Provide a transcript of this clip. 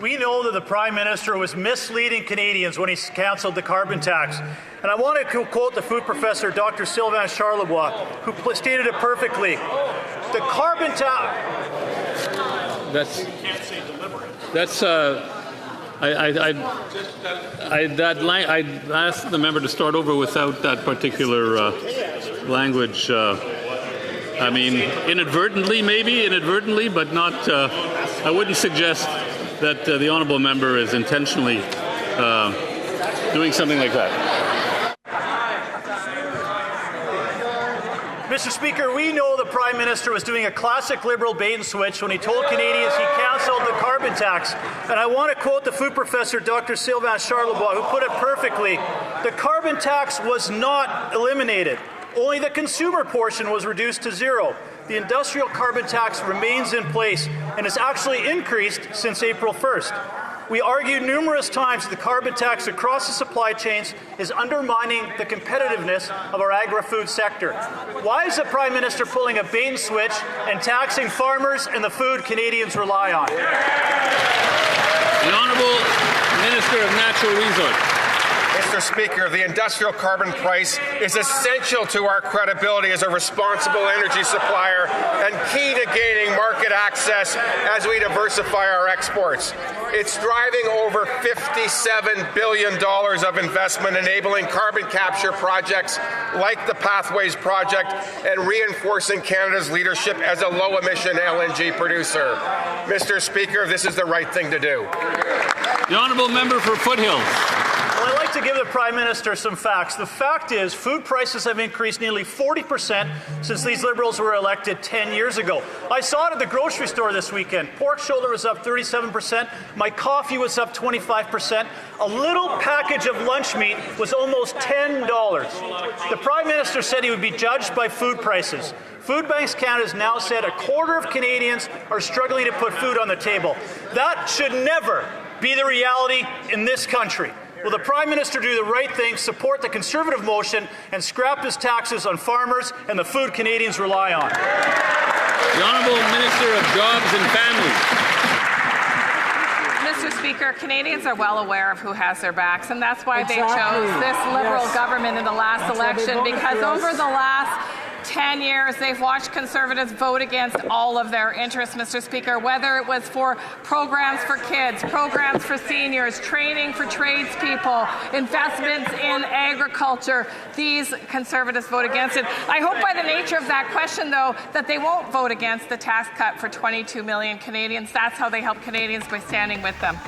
We know that the Prime Minister was misleading Canadians when he cancelled the carbon tax. And I want to quote the food professor, Dr. Sylvain Charlebois, who stated it perfectly. The carbon tax... I'd ask the member to start over without that particular language. I mean, inadvertently, but not. I wouldn't suggest that the honourable member is intentionally doing something like that. Mr. Speaker, we know the Prime Minister was doing a classic Liberal bait and switch when he told Canadians he cancelled the carbon tax. And I want to quote the food professor, Dr. Sylvain Charlebois, who put it perfectly. The carbon tax was not eliminated. Only the consumer portion was reduced to zero. The industrial carbon tax remains in place and has actually increased since April 1st. We argued numerous times that the carbon tax across the supply chains is undermining the competitiveness of our agri-food sector. Why is the Prime Minister pulling a bait and switch and taxing farmers and the food Canadians rely on? The Honourable Minister of Natural Resources. Mr. Speaker, the industrial carbon price is essential to our credibility as a responsible energy supplier and key to gaining market access as we diversify our exports. It's driving over $57 billion of investment, enabling carbon capture projects like the Pathways Project and reinforcing Canada's leadership as a low-emission LNG producer. Mr. Speaker, this is the right thing to do. The Honourable Member for Foothills. Well, I'd like to give the Prime Minister some facts. The fact is, food prices have increased nearly 40% since these Liberals were elected 10 years ago. I saw it at the grocery store this weekend. Pork shoulder was up 37%. My coffee was up 25%. A little package of lunch meat was almost $10. The Prime Minister said he would be judged by food prices. Food Banks Canada has now said a quarter of Canadians are struggling to put food on the table. That should never be the reality in this country. Will the Prime Minister do the right thing, support the Conservative motion, and scrap his taxes on farmers and the food Canadians rely on? The Honourable Minister of Jobs and Families. Mr. Speaker, Canadians are well aware of who has their backs, and that's why they chose this Liberal government in the last election, because over the last 10 years, they've watched Conservatives vote against all of their interests, Mr. Speaker, whether it was for programs for kids, programs for seniors, training for tradespeople, investments in agriculture. These Conservatives vote against it. I hope by the nature of that question, though, that they won't vote against the tax cut for 22 million Canadians. That's how they help Canadians, by standing with them.